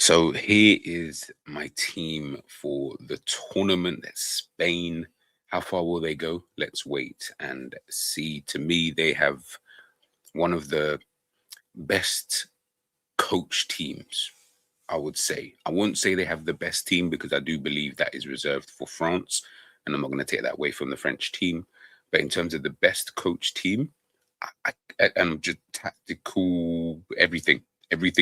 So here is my team for the tournament. That's Spain. How far will they go? Let's wait and see. To me, they have one of the best coach teams, I would say. I won't say they have the best team because I do believe that is reserved for France, and I'm not going to take that away from the French team. But in terms of the best coach team, and just tactical, everything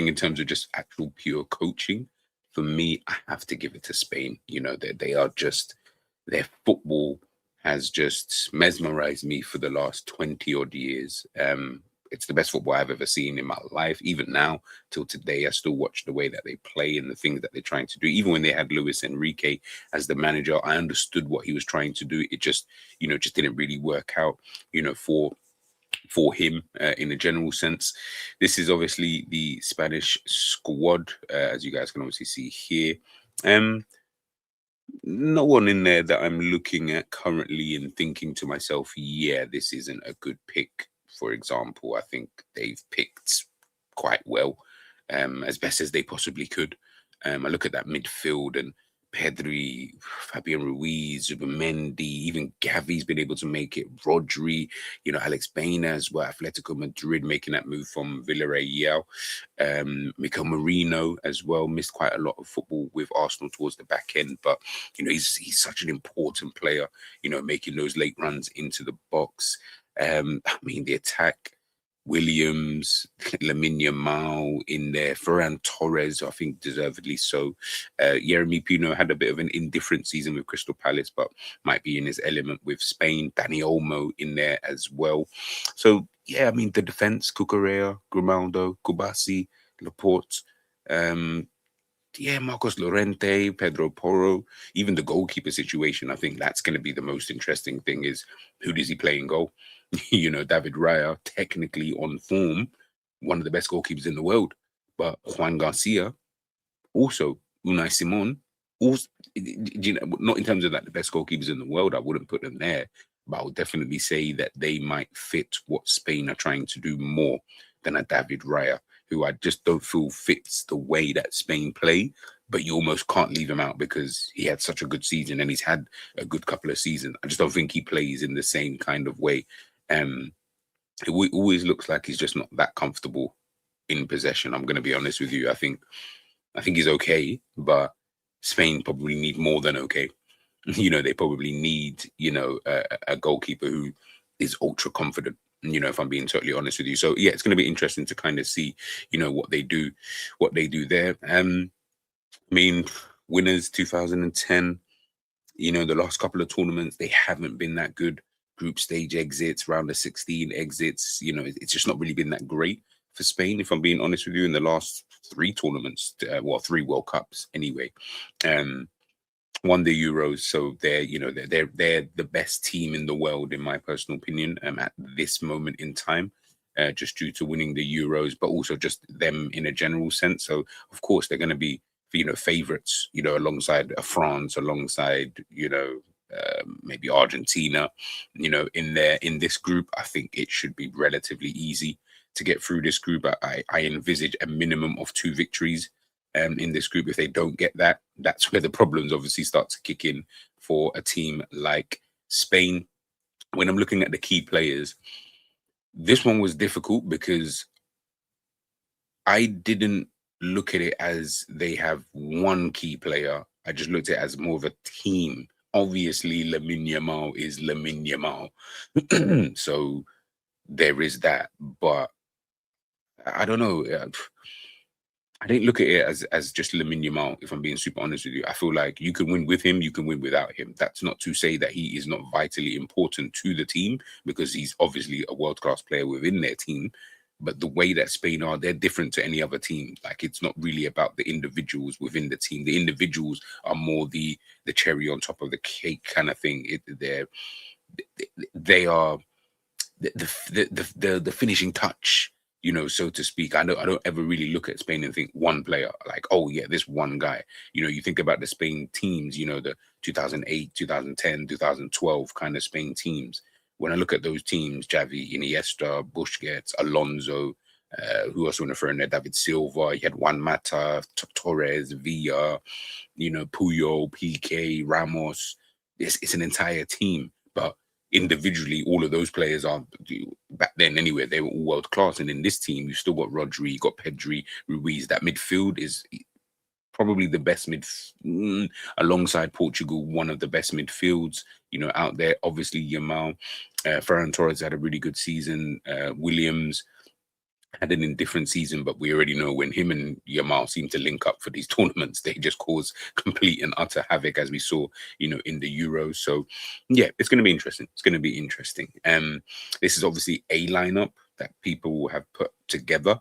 in terms of just actual pure coaching, for me, I have to give it to Spain. They are just, their football has just mesmerized me for the last 20 odd years. It's the best football I've ever seen in my life. Even now, till today, I still watch the way that they play and the things that they're trying to do. Even when they had Luis Enrique as the manager, I understood what he was trying to do. It just didn't really work out, for him in a general sense. This is obviously the Spanish squad, as you guys can obviously see here. Um, no one in there that I'm looking at currently and thinking to myself, yeah, this isn't a good pick. For example, I think they've picked quite well, as best as they possibly could. I look at that midfield and Pedri, Fabian Ruiz, Zubimendi, even Gavi's been able to make it. Rodri, Alex Baina as well, Atletico Madrid making that move from Villarreal. Mikel Marino as well missed quite a lot of football with Arsenal towards the back end, but he's such an important player. Making those late runs into the box. I mean, the attack. Williams, Lamine Yamal in there, Ferran Torres, I think deservedly so. Yeremy Pino had a bit of an indifferent season with Crystal Palace, but might be in his element with Spain. Dani Olmo in there as well. So, yeah, I mean, the defense, Cucurella, Grimaldo, Kubasi, Laporte, yeah, Marcos Llorente, Pedro Porro, even the goalkeeper situation. I think that's going to be the most interesting thing is who does he play in goal? David Raya, technically on form, one of the best goalkeepers in the world. But Juan Garcia, also Unai Simon, also, not in terms of like the best goalkeepers in the world, I wouldn't put them there. But I would definitely say that they might fit what Spain are trying to do more than a David Raya, who I just don't feel fits the way that Spain play. But you almost can't leave him out because he had such a good season and he's had a good couple of seasons. I just don't think he plays in the same kind of way. Um, always looks like he's just not that comfortable in possession. I'm going to be honest with you. I think he's okay, but Spain probably need more than okay. They probably need a goalkeeper who is ultra confident. If I'm being totally honest with you. So yeah, it's going to be interesting to kind of see what they do there. I mean, winners 2010. The last couple of tournaments, they haven't been that good. Group stage exits, round of 16 exits, it's just not really been that great for Spain, if I'm being honest with you, in the last three tournaments, three World Cups anyway. Won the Euros, so they're the best team in the world, in my personal opinion, at this moment in time. Just due to winning the Euros, but also just them in a general sense. So, of course, they're going to be favorites, alongside France, alongside, maybe Argentina, in this group. I think it should be relatively easy to get through this group. I envisage a minimum of 2 victories in this group. If they don't get that, that's where the problems obviously start to kick in for a team like Spain. When I'm looking at the key players, this one was difficult because I didn't look at it as they have one key player. I just looked at it as more of a team. Obviously, Lamine Yamal is Lamine Yamal. So there is that. But I don't know. I didn't look at it as just Lamine Yamal, if I'm being super honest with you. I feel like you can win with him, you can win without him. That's not to say that he is not vitally important to the team, because he's obviously a world-class player within their team. But the way that Spain are, they're different to any other team. Like, it's not really about the individuals within the team. The individuals are more the cherry on top of the cake kind of thing. They are the finishing touch, so to speak. I don't ever really look at Spain and think one player, like, oh yeah, this one guy. You think about the Spain teams, the 2008, 2010, 2012 kind of Spain teams. When I look at those teams, Xavi, Iniesta, Busquets, Alonso, Who else want to throw in there? David Silva. You had Juan Mata, Torres, Villa, Puyol, PK, Ramos. It's an entire team, but individually, all of those players are back then anyway. They were all world class, and in this team, you've still got Rodri, you got Pedri, Ruiz. That midfield is probably the best alongside Portugal, one of the best midfields out there. Obviously, Yamal, Ferran Torres had a really good season. Williams had an indifferent season, but we already know when him and Yamal seem to link up for these tournaments, they just cause complete and utter havoc, as we saw, in the Euros. So, yeah, it's going to be interesting. It's going to be interesting. This is obviously a lineup that people have put together.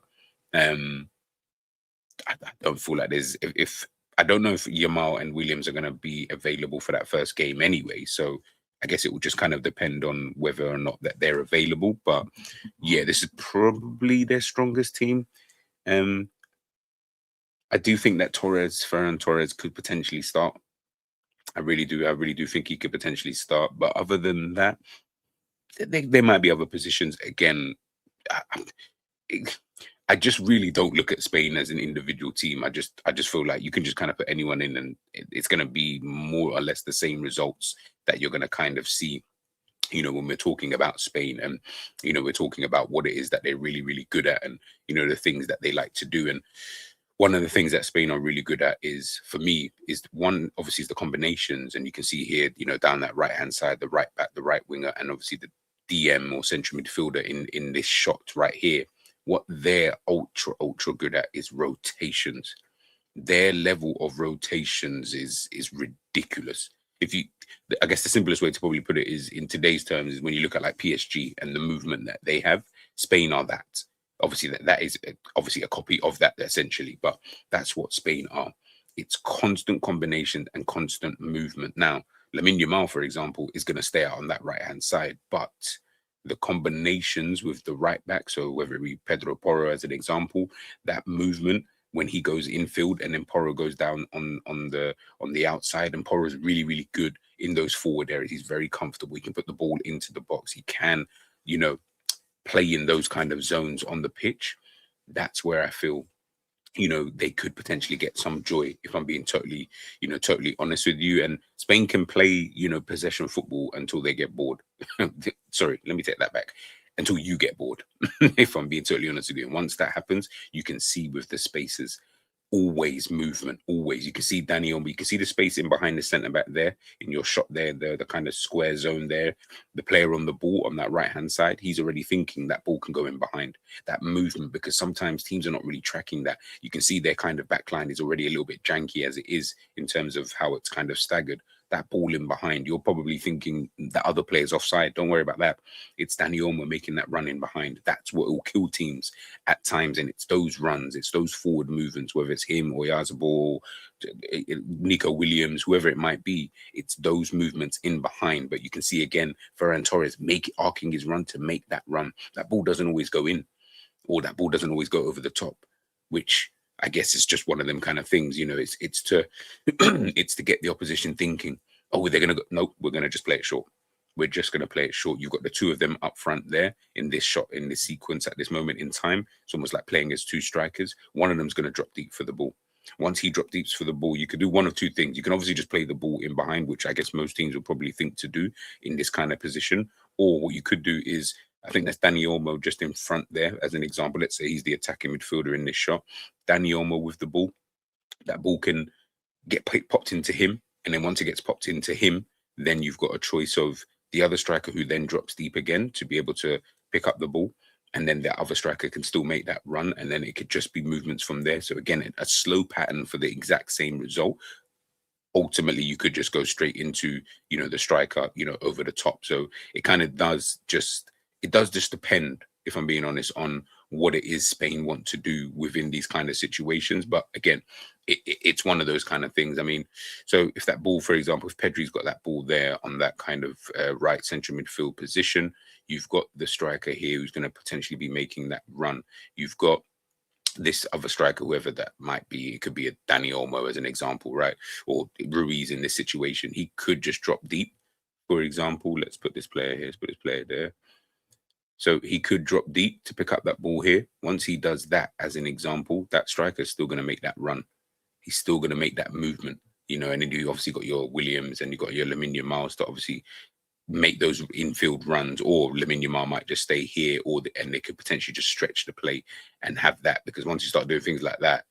I don't feel like there's if I don't know if Yamal and Williams are going to be available for that first game anyway. So I guess it will just kind of depend on whether or not that they're available. But yeah, this is probably their strongest team. I do think that Ferran Torres could potentially start. I really do. I really do think he could potentially start. But other than that, there might be other positions. Again, I, I just really don't look at Spain as an individual team. I just feel like you can just kind of put anyone in, and it's going to be more or less the same results that you're going to kind of see. When we're talking about Spain, and we're talking about what it is that they're really, really good at, and the things that they like to do. And one of the things that Spain are really good at is, for me, is one obviously is the combinations, and you can see here, down that right hand side, the right back, the right winger, and obviously the DM or central midfielder in this shot right here. What they're ultra good at is rotations. Their level of rotations is ridiculous. I guess the simplest way to probably put it is in today's terms is when you look at like PSG and the movement that they have. Spain are that. Obviously, that is obviously a copy of that essentially, but that's what Spain are. It's constant combination and constant movement. Now, Lamine Yamal, for example, is going to stay out on that right hand side, but the combinations with the right back, so whether it be Pedro Porro as an example, that movement when he goes infield and then Porro goes down on the outside, and Porro is really, really good in those forward areas. He's very comfortable. He can put the ball into the box. He can, play in those kind of zones on the pitch. That's where I feel they could potentially get some joy, if I'm being totally honest with you. And Spain can play, possession football until they get bored. Sorry, let me take that back. Until you get bored, if I'm being totally honest with you. And once that happens, you can see with the spaces, always movement, always. You can see Danny Olmo, you can see the space in behind the centre back there in your shot there, the kind of square zone there. The player on the ball on that right hand side, he's already thinking that ball can go in behind. That movement, because sometimes teams are not really tracking that. You can see their kind of backline is already a little bit janky as it is in terms of how it's kind of staggered. That ball in behind, you're probably thinking that other player's offside. Don't worry about that. It's Danny Olmo making that run in behind. That's what will kill teams at times. And it's those runs, it's those forward movements, whether it's him or Yazabal, Nico Williams, whoever it might be. It's those movements in behind. But you can see again, Ferran Torres arcing his run to make that run. That ball doesn't always go in, or that ball doesn't always go over the top, which I guess it's just one of them kind of things. It's to it's to get the opposition thinking, oh, they're gonna go. No, we're gonna just play it short. We're just gonna play it short. You've got the two of them up front there in this shot, in this sequence at this moment in time. It's almost like playing as two strikers. One of them's gonna drop deep for the ball. Once he dropped deep for the ball, you could do one of two things. You can obviously just play the ball in behind, which I guess most teams will probably think to do in this kind of position. Or what you could do is, I think that's Danny Olmo just in front there as an example. Let's say he's the attacking midfielder in this shot. Danny Olmo with the ball. That ball can get popped into him. And then once it gets popped into him, then you've got a choice of the other striker who then drops deep again to be able to pick up the ball. And then the other striker can still make that run. And then it could just be movements from there. So again, a slow pattern for the exact same result. Ultimately, you could just go straight into, the striker, over the top. So it kind of does just depend, if I'm being honest, on what it is Spain want to do within these kind of situations. But again, it's one of those kind of things. I mean, so if that ball, for example, if Pedri's got that ball there on that kind of right central midfield position, you've got the striker here who's going to potentially be making that run. You've got this other striker, whoever that might be. It could be a Danny Olmo as an example, right? Or Ruiz in this situation. He could just drop deep, for example. Let's put this player here. Let's put this player there. So he could drop deep to pick up that ball here. Once he does that, as an example, that striker is still going to make that run. He's still going to make that movement, and then you obviously got your Williams and you got your Lamine Yamal to obviously make those infield runs, or Lamine Yamal might just stay here, and they could potentially just stretch the play and have that, because once you start doing things like that,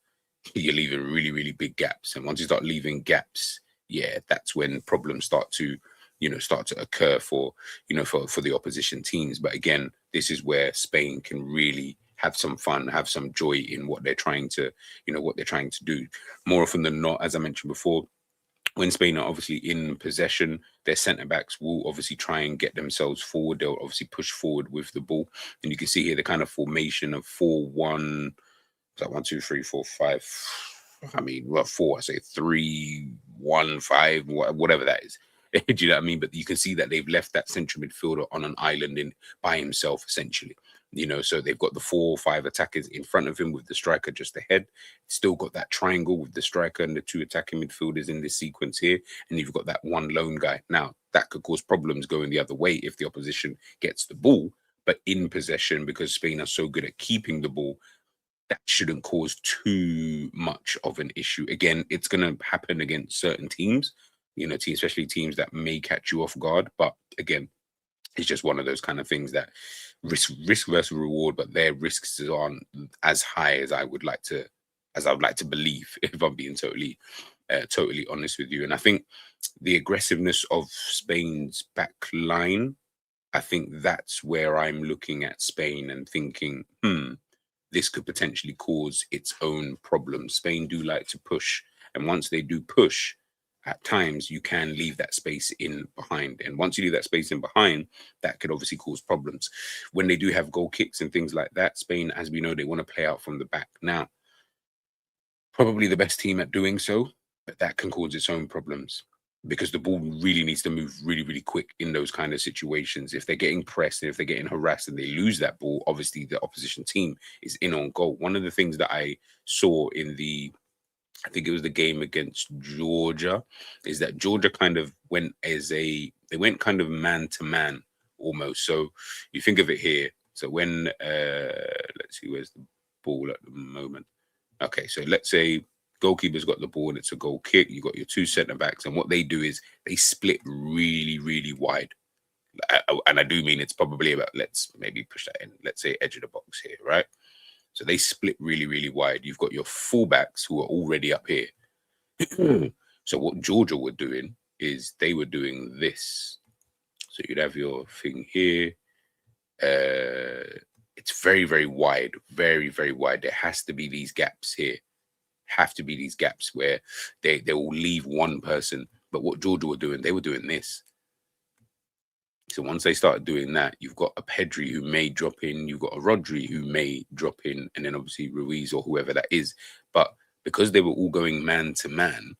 you're leaving really, really big gaps. And once you start leaving gaps, yeah, that's when problems start to occur for the opposition teams. But again, this is where Spain can really have some fun, have some joy in what they're trying to do. More often than not, as I mentioned before, when Spain are obviously in possession, their centre backs will obviously try and get themselves forward. They'll obviously push forward with the ball, and you can see here the kind of formation of 4-1. It's like 1, 2, 3, 4, 5. I mean, well, 4. I say 3, 1, 5, whatever that is. Do you know what I mean? But you can see that they've left that central midfielder on an island by himself, essentially. So they've got the 4 or 5 attackers in front of him with the striker just ahead. Still got that triangle with the striker and the 2 attacking midfielders in this sequence here. And you've got that 1 lone guy. Now, that could cause problems going the other way if the opposition gets the ball. But in possession, because Spain are so good at keeping the ball, that shouldn't cause too much of an issue. Again, it's going to happen against certain teams, especially teams that may catch you off guard. But again, it's just one of those kind of things that risk versus reward, but their risks aren't as high as I would like to believe, if I'm being totally honest with you. And I think the aggressiveness of Spain's back line, I think that's where I'm looking at Spain and thinking, this could potentially cause its own problems. Spain do like to push, and once they do push, at times you can leave that space in behind. And once you leave that space in behind, that could obviously cause problems. When they do have goal kicks and things like that, Spain, as we know, they want to play out from the back. Now, probably the best team at doing so, but that can cause its own problems, because the ball really needs to move really, really quick in those kind of situations. If they're getting pressed and if they're getting harassed and they lose that ball, obviously the opposition team is in on goal. One of the things that I saw in I think it was the game against Georgia, is that Georgia kind of went kind of man to man almost. So you think of it here. So when, let's see, where's the ball at the moment? Okay, so let's say goalkeeper's got the ball and it's a goal kick. You got your 2 centre backs, and what they do is they split really, really wide. And I do mean it's probably about, let's maybe push that in, let's say edge of the box here, right? So they split really, really wide. You've got your fullbacks who are already up here. So what Georgia were doing is they were doing this. So you'd have your thing here. It's very, very wide, very, very wide. There has to be these gaps here. Have to be these gaps where they will leave one person. But what Georgia were doing, they were doing this. So once they started doing that, you've got a Pedri who may drop in, you've got a Rodri who may drop in, and then obviously Ruiz or whoever that is. But because they were all going man to man,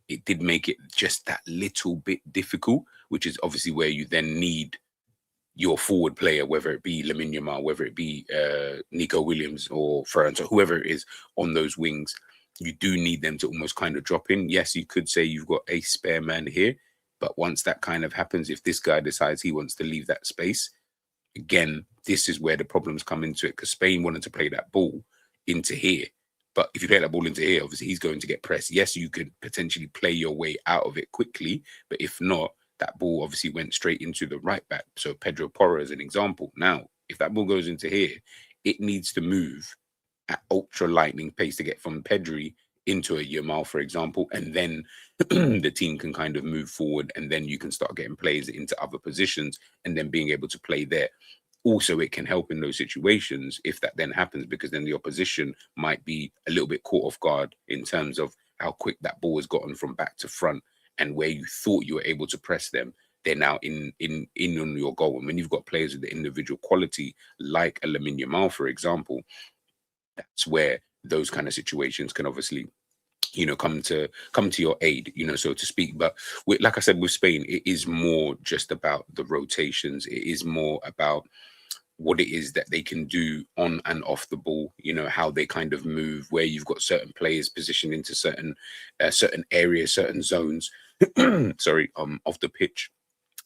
it did make it just that little bit difficult, which is obviously where you then need your forward player, whether it be Lamine Yamal, whether it be Nico Williams or Ferran, or whoever it is on those wings. You do need them to almost kind of drop in. Yes, you could say you've got a spare man here, but once that kind of happens, if this guy decides he wants to leave that space, again, this is where the problems come into it, because Spain wanted to play that ball into here. But if you play that ball into here, obviously he's going to get pressed. Yes, you could potentially play your way out of it quickly, but if not, that ball obviously went straight into the right back. So Pedro Porro is an example. Now, if that ball goes into here, it needs to move at ultra lightning pace to get from Pedri into a Yamal, for example, and then the team can kind of move forward, and then you can start getting players into other positions and then being able to play there. Also, it can help in those situations if that then happens, because then the opposition might be a little bit caught off guard in terms of how quick that ball has gotten from back to front, and where you thought you were able to press them, they're now in on your goal. And when you've got players with the individual quality, like a Lamine Yamal, for example, that's where those kind of situations can obviously come to your aid, so to speak. But like I said, with Spain, it is more just about the rotations. It is more about what it is that they can do on and off the ball, how they kind of move, where you've got certain players positioned into certain areas, certain zones, sorry, off the pitch.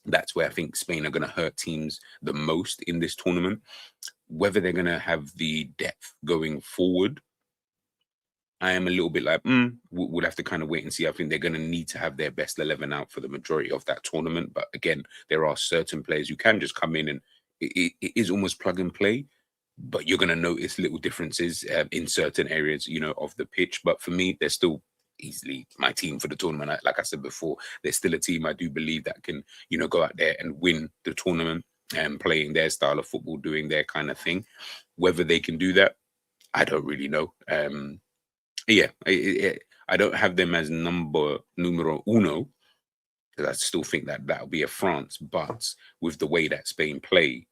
That's where I think Spain are going to hurt teams the most in this tournament. Whether they're going to have the depth going forward, I am a little bit like, we'll have to kind of wait and see. I think they're going to need to have their best 11 out for the majority of that tournament. But again, there are certain players who can just come in and it is almost plug and play. But you're going to notice little differences in certain areas, of the pitch. But for me, they're still easily my team for the tournament. Like I said before, they're still a team I do believe that can, go out there and win the tournament and playing their style of football, doing their kind of thing. Whether they can do that, I don't really know. Yeah, I don't have them as numero uno, because I still think that that'll be a France. But with the way that Spain play,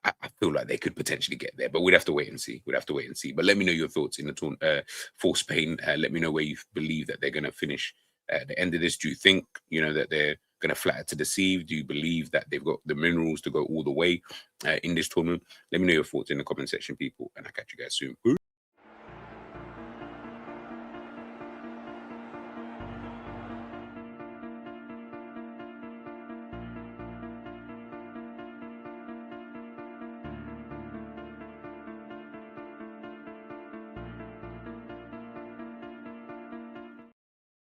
I feel like they could potentially get there, but we'd have to wait and see. We'd have to wait and see. But let me know your thoughts in the tournament for Spain. Let me know where you believe that they're going to finish at the end of this. Do you think, that they're going to flatter to deceive? Do you believe that they've got the minerals to go all the way in this tournament? Let me know your thoughts in the comment section, people, and I'll catch you guys soon.